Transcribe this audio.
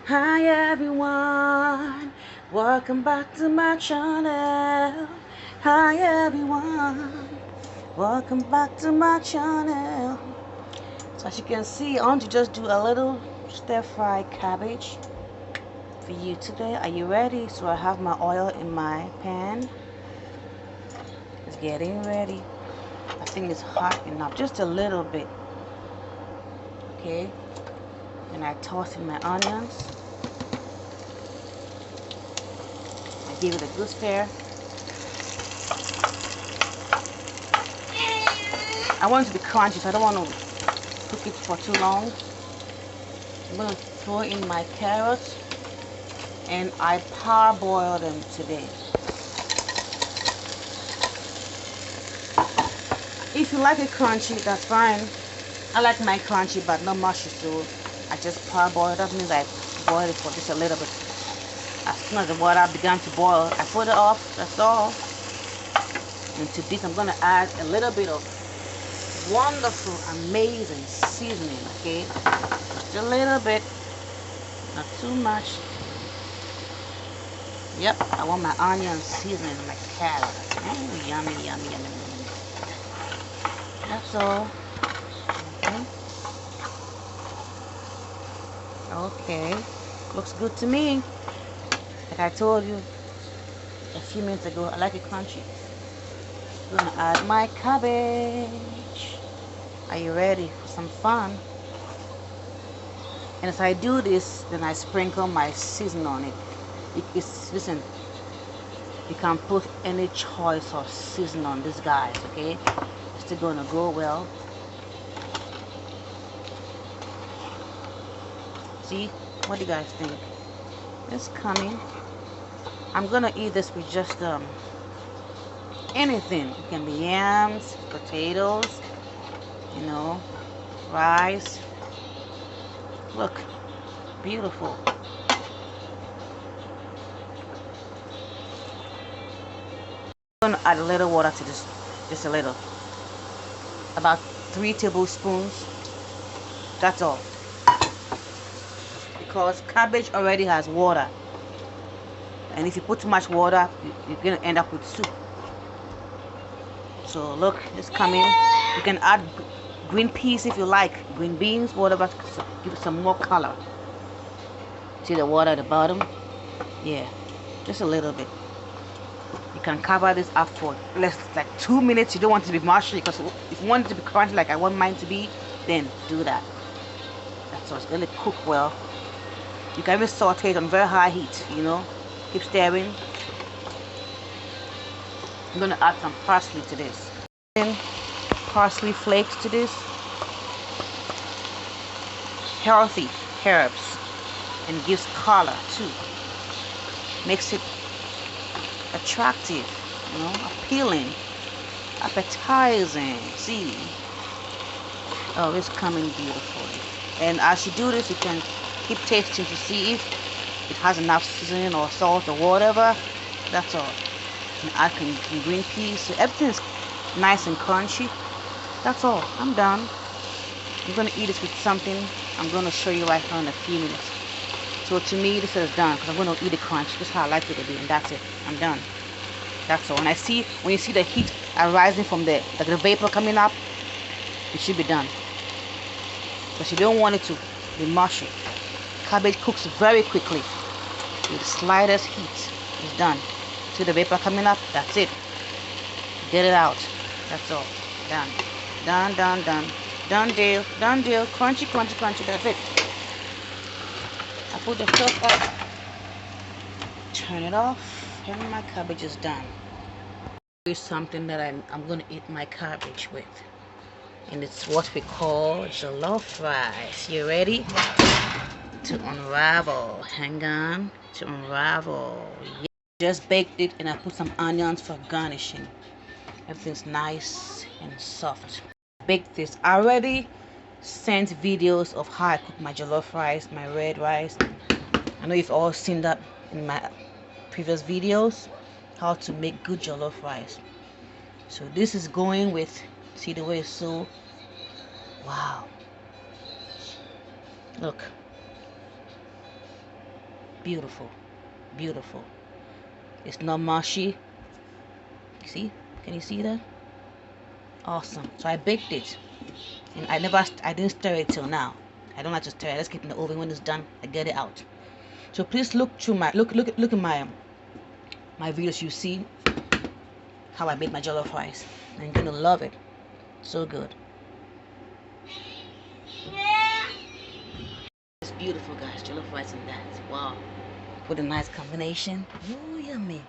Hi everyone, welcome back to my channel. Hi everyone, welcome back to my channel. So as you can see, I want to just do a little stir-fried cabbage for you today. Are you ready? So I have my oil in my pan. It's getting ready. I think it's hot enough, just a little bit. Okay, and I toss in my onions. I give it a good stir. I want it to be crunchy, so I don't want to cook it for too long. I'm going to throw in my carrots, and I parboil them today. If you like it crunchy, that's fine. I like mine crunchy but not mushy, so I just parboil. That means I boil it for just a little bit. As soon as the water began to boil, I put it off. That's all. And to this, I'm going to add a little bit of wonderful, amazing seasoning. Okay, just a little bit, not too much. Yep, I want my onion seasoning and my carrots. Yummy, yummy, yummy, yummy. That's all. Okay, looks good to me. Like I told you a few minutes ago, I like it crunchy. I'm gonna add my cabbage. Are you ready for some fun? And as I do this, then I sprinkle my seasoning on it. Listen, you can put any choice of seasoning on this, guys. Okay, it's still gonna go well. See, what do you guys think? It's coming. I'm gonna eat this with just anything. It can be yams, potatoes, you know, rice. Look, beautiful. I'm gonna add a little water to this, just a little, about 3 tablespoons. That's all, because cabbage already has water, and if you put too much water, you're gonna end up with soup. So look, it's coming. You can add green peas if you like, green beans, whatever, to give it some more color. See the water at the bottom? Yeah, just a little bit. You can cover this up for less like 2 minutes. You don't want it to be mushy, because if you want it to be crunchy like I want mine to be, then do that. That's all. It's gonna cook well. You can even saute it on very high heat, you know. Keep stirring. I'm gonna add some parsley to this. Parsley flakes to this. Healthy herbs, and gives color too. Makes it attractive, you know, appealing, appetizing. See, oh, it's coming beautifully. And as you do this, you can keep tasting to see if it has enough seasoning or salt or whatever. That's all. And add some green peas, so everything is nice and crunchy. That's all. I'm done. I'm gonna eat this with something I'm gonna show you right now in a few minutes. So to me, this is done, because I'm gonna eat it crunchy. This is how I like it to be, and that's it. I'm done. That's all. And when you see the heat arising from the vapor coming up, it should be done. But you don't want it to be mushy. Cabbage cooks very quickly with the slightest heat. It's done. See the vapor coming up? That's it. Get it out. That's all. Done. Done, done, done. Done deal. Done deal. Crunchy, crunchy, crunchy. That's it. I put the stove up. Turn it off. And my cabbage is done. Here's something that I'm going to eat my cabbage with. And it's what we call jollof rice. You ready? To unravel. Hang on. To unravel. Yeah. Just baked it, and I put some onions for garnishing. Everything's nice and soft. Baked this. I already sent videos of how I cook my jollof rice, my red rice. I know you've all seen that in my previous videos, how to make good jollof rice. So this is going with, see the way it's so, wow, look, Beautiful. Beautiful. It's not mushy. See? Can you see that? Awesome. So I baked it. And I didn't stir it till now. I don't like to stir it. Let's keep it in the oven. When it's done, I get it out. So please look through look at my videos. You see how I made my jollof rice. And you're gonna love it. So good. It's beautiful, guys. Jollof rice and that. Wow. With a nice combination. Ooh, yummy.